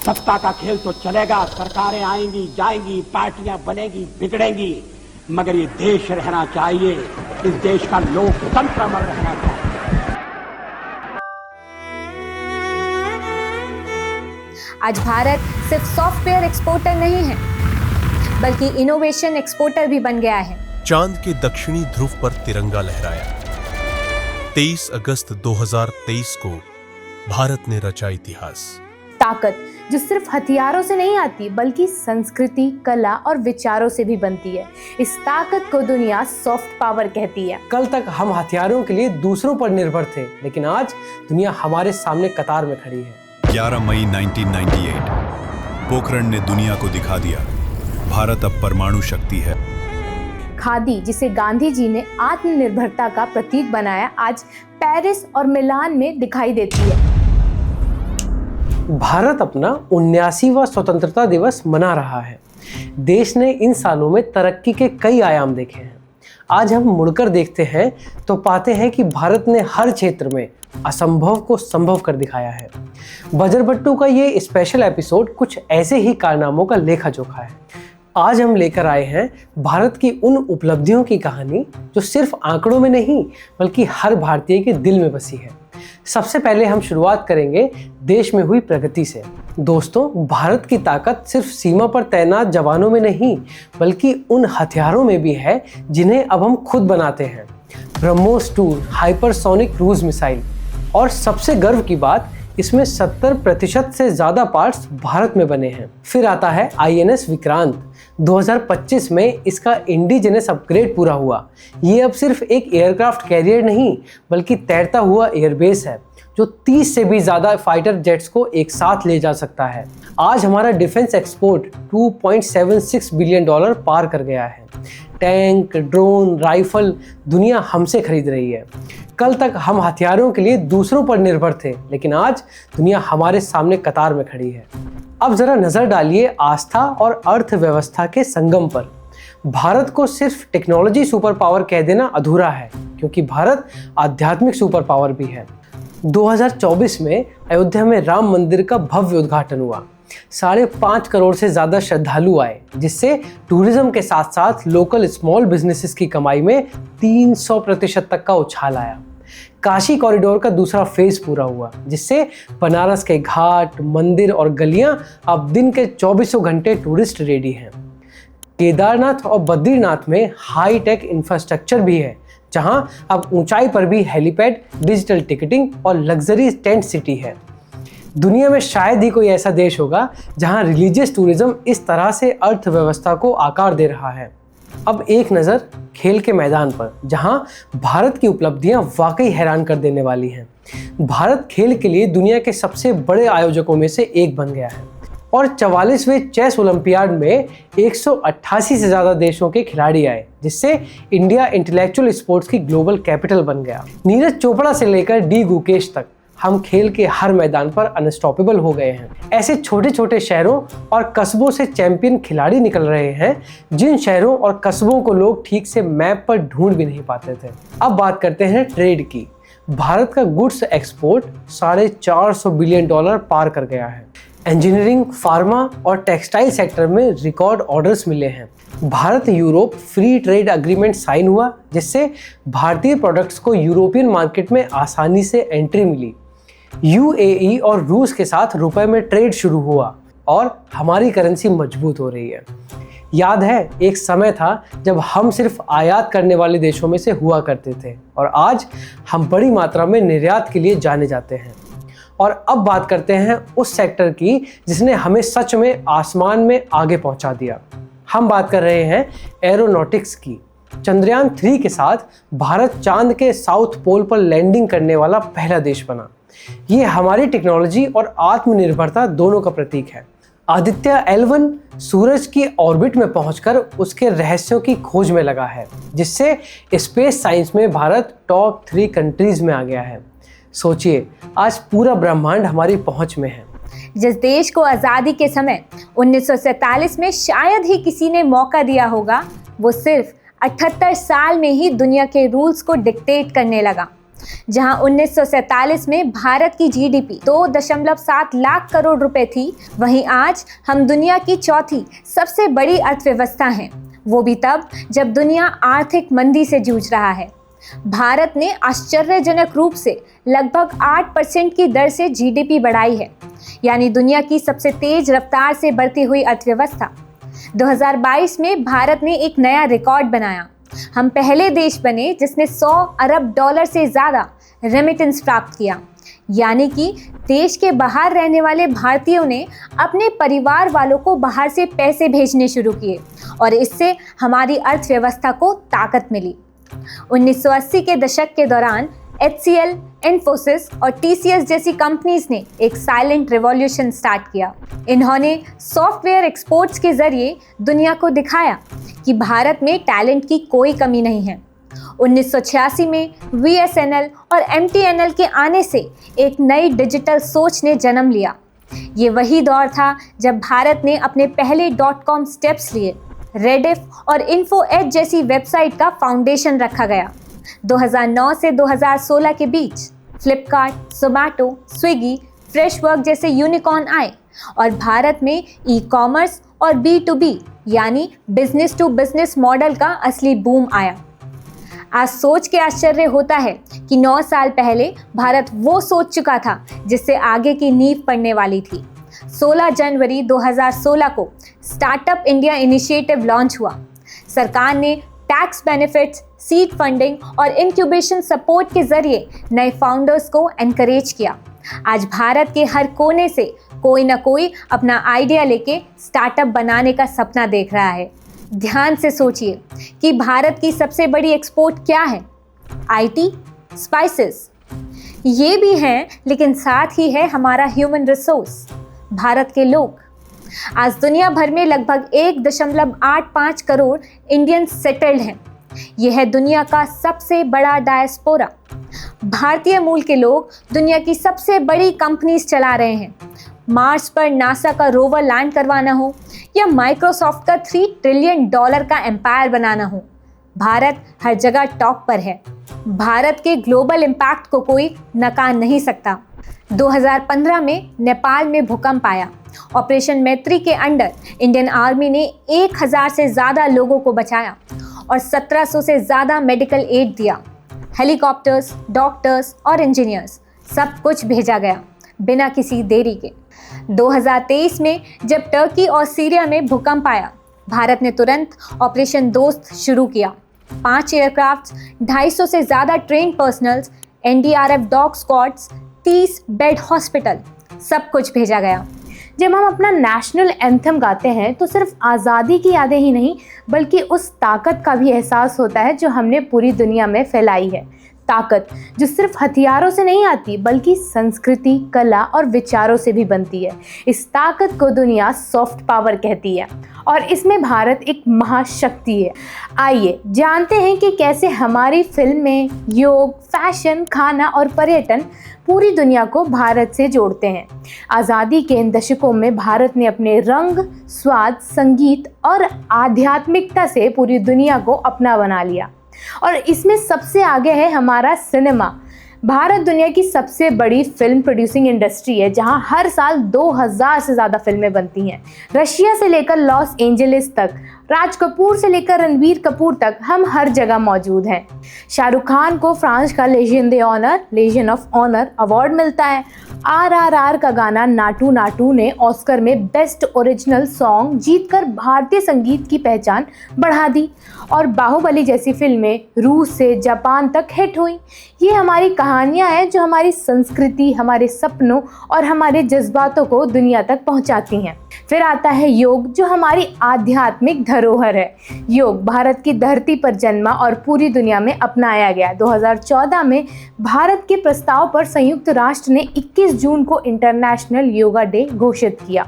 सत्ता का खेल तो चलेगा, सरकारें आएंगी जाएंगी, पार्टियां बनेगी बिगड़ेंगी, मगर ये देश रहना चाहिए, इस देश का लोकतंत्र अमर रहना चाहिए। आज भारत सिर्फ सॉफ्टवेयर एक्सपोर्टर नहीं है, बल्कि इनोवेशन एक्सपोर्टर भी बन गया है। चांद के दक्षिणी ध्रुव पर तिरंगा लहराया। 23 अगस्त 2023 को भारत ने रचा इतिहास। ताकत जो सिर्फ हथियारों से नहीं आती, बल्कि संस्कृति, कला और विचारों से भी बनती है। इस ताकत को दुनिया सॉफ्ट पावर कहती है। कल तक हम हथियारों के लिए दूसरों पर निर्भर थे, लेकिन आज दुनिया हमारे सामने कतार में खड़ी है। 11 मई 1998 पोखरण ने दुनिया को दिखा दिया, भारत अब परमाणु शक्ति है। खादी, जिसे गांधी जी ने आत्मनिर्भरता का प्रतीक बनाया, आज पेरिस और मिलान में दिखाई देती है। भारत अपना 79वां स्वतंत्रता दिवस मना रहा है। देश ने इन सालों में तरक्की के कई आयाम देखे हैं। आज हम मुड़कर देखते हैं तो पाते हैं कि भारत ने हर क्षेत्र में असंभव को संभव कर दिखाया है। बजरबट्टू का ये स्पेशल एपिसोड कुछ ऐसे ही कारनामों का लेखा जोखा है। आज हम लेकर आए हैं भारत की उन उपलब्धियों की कहानी जो सिर्फ आंकड़ों में नहीं, बल्कि हर भारतीय के दिल में बसी है। सबसे पहले हम शुरुआत करेंगे देश में हुई प्रगति से। दोस्तों, भारत की ताकत सिर्फ सीमा पर तैनात जवानों में नहीं, बल्कि उन हथियारों में भी है जिन्हें अब हम खुद बनाते हैं। ब्रह्मोस 2 हाइपरसोनिक क्रूज मिसाइल, और सबसे गर्व की बात, इसमें 70% से ज़्यादा पार्ट्स भारत में बने हैं। फिर आता है INS विक्रांत। 2025 में इसका इंडिजिनस अपग्रेड पूरा हुआ। ये अब सिर्फ एक एयरक्राफ्ट कैरियर नहीं, बल्कि तैरता हुआ एयरबेस है जो 30 से भी ज़्यादा फाइटर जेट्स को एक साथ ले जा सकता है। आज हमारा डिफेंस एक्सपोर्ट $2.76 बिलियन पार कर गया है। टैंक, ड्रोन, राइफल दुनिया हमसे खरीद रही है। कल तक हम हथियारों के लिए दूसरों पर निर्भर थे, लेकिन आज दुनिया हमारे सामने कतार में खड़ी है। अब जरा नजर डालिए आस्था और अर्थव्यवस्था के संगम पर। भारत को सिर्फ टेक्नोलॉजी सुपर पावर कह देना अधूरा है, क्योंकि भारत आध्यात्मिक सुपर पावर भी है। 2024 में अयोध्या में राम मंदिर का भव्य उद्घाटन हुआ। 5.5 करोड़ से ज़्यादा श्रद्धालु आए, जिससे टूरिज्म के साथ साथ लोकल स्मॉल बिजनेसेस की कमाई में 300% तक का उछाल आया। काशी कॉरिडोर का दूसरा फेज पूरा हुआ, जिससे बनारस के घाट, मंदिर और गलियां अब दिन के 24 घंटे टूरिस्ट रेडी हैं। केदारनाथ और बद्रीनाथ में हाई टेक इंफ्रास्ट्रक्चर भी है, जहां अब ऊंचाई पर भी हेलीपैड, डिजिटल टिकटिंग और लग्जरी टेंट सिटी है। दुनिया में शायद ही कोई ऐसा देश होगा जहां रिलीजियस टूरिज्म इस तरह से अर्थव्यवस्था को आकार दे रहा है। अब एक नज़र खेल के मैदान पर, जहां भारत की उपलब्धियां वाकई हैरान कर देने वाली हैं। भारत खेल के लिए दुनिया के सबसे बड़े आयोजकों में से एक बन गया है, और 44वें चेस ओलंपियाड में 188 से ज़्यादा देशों के खिलाड़ी आए, जिससे इंडिया इंटेलेक्चुअल स्पोर्ट्स की ग्लोबल कैपिटल बन गया। नीरज चोपड़ा से लेकर डी गुकेश तक हम खेल के हर मैदान पर अनस्टॉपेबल हो गए हैं। ऐसे छोटे छोटे शहरों और कस्बों से चैंपियन खिलाड़ी निकल रहे हैं, जिन शहरों और कस्बों को लोग ठीक से मैप पर ढूंढ भी नहीं पाते थे। अब बात करते हैं ट्रेड की। भारत का गुड्स एक्सपोर्ट $450 बिलियन पार कर गया है। इंजीनियरिंग, फार्मा और टेक्सटाइल सेक्टर में रिकॉर्ड ऑर्डर्स मिले हैं। Bharat Europe free trade agreement sign हुआ, जिससे भारतीय प्रोडक्ट्स को यूरोपियन मार्केट में आसानी से एंट्री मिली। UAE और रूस के साथ रुपए में ट्रेड शुरू हुआ और हमारी करेंसी मजबूत हो रही है। याद है, एक समय था जब हम सिर्फ आयात करने वाले देशों में से हुआ करते थे, और आज हम बड़ी मात्रा में निर्यात के लिए जाने जाते हैं। और अब बात करते हैं उस सेक्टर की जिसने हमें सच में आसमान में आगे पहुंचा दिया। हम बात कर रहे हैं एरोनॉटिक्स की। चंद्रयान 3 के साथ भारत चांद के साउथ पोल पर लैंडिंग करने वाला पहला देश बना। ये हमारी टेक्नोलॉजी और आत्मनिर्भरता दोनों का प्रतीक है। आदित्य L1 सूरज की ऑर्बिट में पहुंचकर उसके रहस्यों की खोज में लगा है, जिससे स्पेस साइंस में भारत टॉप 3 कंट्रीज में आ गया है। सोचिए, आज पूरा ब्रह्मांड हमारी पहुंच में है। जिस देश को आज़ादी के समय 1947 में शायद ही किसी ने मौका दिया होगा, वो सिर्फ 78 साल में ही दुनिया के रूल्स को डिक्टेट करने लगा। जहां 1947 में भारत की जीडीपी 2.7 लाख करोड़ रुपए थी, वहीं आज हम दुनिया की चौथी सबसे बड़ी अर्थव्यवस्था हैं, वो भी तब जब दुनिया आर्थिक मंदी से जूझ रहा है। भारत ने आश्चर्यजनक रूप से लगभग 8% की दर से जीडीपी बढ़ाई है, यानी दुनिया की सबसे तेज रफ्तार से बढ़ती हुई अर्थव्यवस्था। 2022 में भारत ने एक नया रिकॉर्ड बनाया। हम पहले देश बने जिसने 100 अरब डॉलर से ज़्यादा रेमिटेंस प्राप्त किया, यानी कि देश के बाहर रहने वाले भारतीयों ने अपने परिवार वालों को बाहर से पैसे भेजने शुरू किए और इससे हमारी अर्थव्यवस्था को ताकत मिली। 1980 के दशक के दौरान HCL, इन्फोसिस और TCS जैसी कंपनीज ने एक साइलेंट रिवॉल्यूशन स्टार्ट किया। इन्होंने सॉफ्टवेयर एक्सपोर्ट्स के जरिए दुनिया को दिखाया कि भारत में टैलेंट की कोई कमी नहीं है। 1986 में VSNL और MTNL के आने से एक नई डिजिटल सोच ने जन्म लिया। ये वही दौर था जब भारत ने अपने पहले .com स्टेप्स लिए। रेडिफ और इन्फोएज जैसी वेबसाइट का फाउंडेशन रखा गया। 2009 से 2016 के बीच फ्लिपकार्ट, जोमैटो, स्विगी, फ्रेशवर्क जैसे यूनिकॉर्न आए और भारत में ई-कॉमर्स और B2B यानी बिजनेस टू बिजनेस मॉडल का असली बूम आया। आज सोच के आश्चर्य होता है कि 9 साल पहले भारत वो सोच चुका था जिससे आगे की नींव पड़ने वाली थी। 16 जनवरी 2016 को स्टार्टअप इंडिया इनिशिएटिव लॉन्च हुआ। सरकार ने टैक्स बेनिफिट्स, सीड फंडिंग और इंक्यूबेशन सपोर्ट के जरिए नए फाउंडर्स को एनकरेज किया। आज भारत के हर कोने से कोई ना कोई अपना आइडिया लेके स्टार्टअप बनाने का सपना देख रहा है। ध्यान से सोचिए कि भारत की सबसे बड़ी एक्सपोर्ट क्या है? IT, स्पाइसेस, ये भी हैं, लेकिन साथ ही है हमारा ह्यूमन रिसोर्स, भारत के लोग। आज दुनिया भर में लगभग 1.85 करोड़ इंडियंस सेटल्ड हैं। यह है दुनिया का सबसे बड़ा डायस्पोरा। भारतीय मूल के लोग दुनिया की सबसे बड़ी कंपनीज चला रहे हैं। मार्स पर नासा का रोवर लैंड करवाना हो या माइक्रोसॉफ्ट का $3 ट्रिलियन का एम्पायर बनाना हो, भारत हर जगह टॉप पर है। भारत के ग्लोबल इम्पैक्ट को कोई नकार नहीं सकता। 2015 में नेपाल में भूकंप आया। ऑपरेशन मैत्री के अंडर इंडियन आर्मी ने 1000 से ज़्यादा लोगों को बचाया और 1700 से ज़्यादा मेडिकल एड दिया। हेलीकॉप्टर्स, डॉक्टर्स और इंजीनियर्स, सब कुछ भेजा गया बिना किसी देरी के। 2023 में जब टर्की और सीरिया में भूकंप आया, भारत ने तुरंत ऑपरेशन दोस्त शुरू किया। 5 एयरक्राफ्ट, 250 से ज़्यादा train personnels, NDRF dog squads, 30 bed hospital, सब कुछ भेजा गया। जब हम अपना नेशनल एंथम गाते हैं तो सिर्फ आज़ादी की यादें ही नहीं बल्कि उस ताकत का भी एहसास होता है जो हमने पूरी दुनिया में फैलाई है। ताकत जो सिर्फ हथियारों से नहीं आती बल्कि संस्कृति, कला और विचारों से भी बनती है। इस ताकत को दुनिया सॉफ्ट पावर कहती है और इसमें भारत एक महाशक्ति है। आइए जानते हैं कि कैसे हमारी फिल्में, योग, फैशन, खाना और पर्यटन पूरी दुनिया को भारत से जोड़ते हैं। आज़ादी के इन दशकों में भारत ने अपने रंग, स्वाद, संगीत और आध्यात्मिकता से पूरी दुनिया को अपना बना लिया और इसमें सबसे आगे है हमारा सिनेमा। भारत दुनिया की सबसे बड़ी फिल्म प्रोड्यूसिंग इंडस्ट्री है, जहां हर साल 2000 से ज़्यादा फिल्में बनती हैं। रशिया से लेकर लॉस एंजलिस तक, राज कपूर से लेकर रणबीर कपूर तक हम हर जगह मौजूद हैं। शाहरुख खान को फ्रांस का लेजियन ऑफ ऑनर अवार्ड मिलता है। RRR का गाना नाटू नाटू ने ऑस्कर में बेस्ट ओरिजिनल सॉन्ग जीतकर भारतीय संगीत की पहचान बढ़ा दी और बाहुबली जैसी फिल्में रूस से जापान तक हिट हुई। ये हमारी कहानियाँ हैं जो हमारी संस्कृति, हमारे सपनों और हमारे जज्बातों को दुनिया तक पहुँचाती हैं। फिर आता है योग, जो हमारी आध्यात्मिक धरोहर है। योग भारत की धरती पर जन्मा और पूरी दुनिया में अपनाया गया। 2014 में भारत के प्रस्ताव पर संयुक्त राष्ट्र ने 21 जून को इंटरनेशनल योगा डे घोषित किया।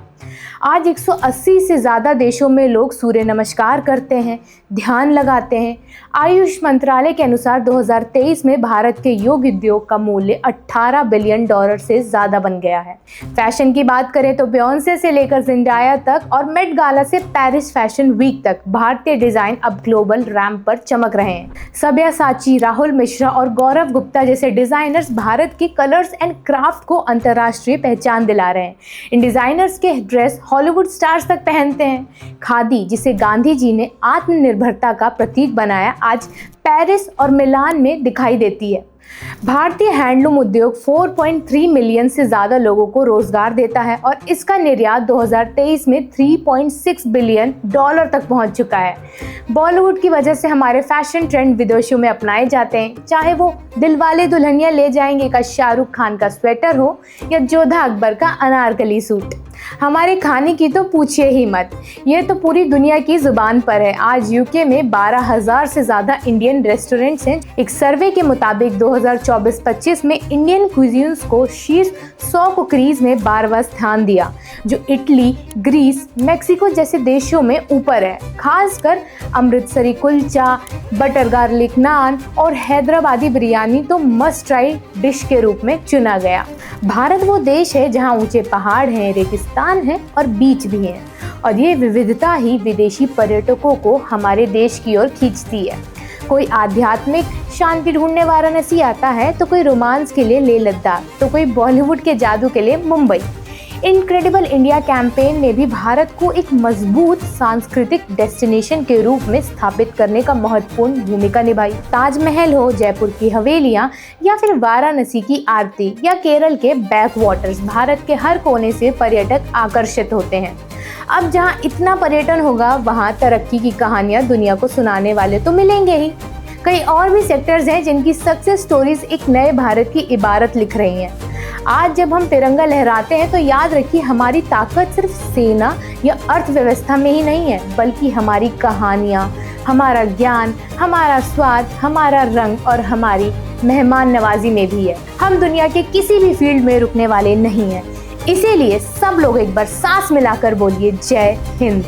आज 180 से ज़्यादा देशों में लोग सूर्य नमस्कार करते हैं, ध्यान लगाते हैं। आयुष मंत्रालय के अनुसार 2023 में भारत के योग उद्योग का मूल्य $18 बिलियन से ज़्यादा बन गया है। फैशन की बात करें तो बियोंसे से लेकर ज़ेंडाया तक और मेट गाला से पेरिस फैशन वीक तक भारतीय डिज़ाइन अब ग्लोबल रैंप पर चमक रहे हैं। सब्यासाची, राहुल मिश्रा और गौरव गुप्ता जैसे डिज़ाइनर्स भारत की कलर्स एंड क्राफ्ट को अंतर्राष्ट्रीय पहचान दिला रहे हैं। इन डिज़ाइनर्स के ड्रेस हॉलीवुड स्टार्स तक पहनते हैं। खादी, जिसे गांधी जी ने आत्मनिर्भरता का प्रतीक बनाया, आज पेरिस और मिलान में दिखाई देती है। भारतीय हैंडलूम उद्योग 4.3 मिलियन से ज़्यादा लोगों को रोजगार देता है और इसका निर्यात 2023 में $3.6 बिलियन तक पहुंच चुका है। बॉलीवुड की वजह से हमारे फैशन ट्रेंड विदेशों में अपनाए जाते हैं, चाहे वो दिलवाले दुल्हनिया ले जाएंगे का शाहरुख खान का स्वेटर हो या जोधा अकबर का अनारकली सूट। हमारे खाने की तो पूछिए ही मत, ये तो पूरी दुनिया की जुबान पर है। आज यूके में 12,000 से ज़्यादा इंडियन रेस्टोरेंट्स हैं। एक सर्वे के मुताबिक 2024-25 में इंडियन क्विजीन्स को शीर्ष 100 कुकीज़ में 12वां स्थान दिया, जो इटली, ग्रीस, मेक्सिको जैसे देशों में ऊपर है। खासकर अमृतसरी कुलचा, बटर गार्लिक नान और हैदराबादी बिरयानी तो मस्ट ट्राई डिश के रूप में चुना गया। भारत वो देश है जहाँ ऊंचे पहाड़ हैं, रेगिस्तान है और बीच भी हैं, और ये विविधता ही विदेशी पर्यटकों को हमारे देश की ओर खींचती है। कोई आध्यात्मिक शांति ढूंढने वाराणसी आता है, तो कोई रोमांस के लिए लेह लद्दाख, तो कोई बॉलीवुड के जादू के लिए मुंबई। इनक्रेडिबल इंडिया कैंपेन ने भी भारत को एक मजबूत सांस्कृतिक डेस्टिनेशन के रूप में स्थापित करने का महत्वपूर्ण भूमिका निभाई। ताजमहल हो, जयपुर की हवेलियां या फिर वाराणसी की आरती या केरल के बैक वाटर्स, भारत के हर कोने से पर्यटक आकर्षित होते हैं। अब जहां इतना पर्यटन होगा, वहां तरक्की की कहानियां दुनिया को सुनाने वाले तो मिलेंगे ही। कई और भी सेक्टर्स हैं जिनकी सक्सेस स्टोरीज एक नए भारत की इबारत लिख रही हैं। आज जब हम तिरंगा लहराते हैं तो याद रखिए, हमारी ताकत सिर्फ सेना या अर्थव्यवस्था में ही नहीं है, बल्कि हमारी कहानियाँ, हमारा ज्ञान, हमारा स्वाद, हमारा रंग और हमारी मेहमान नवाजी में भी है। हम दुनिया के किसी भी फील्ड में रुकने वाले नहीं हैं। इसीलिए सब लोग एक बार सांस मिलाकर बोलिए, जय हिंद।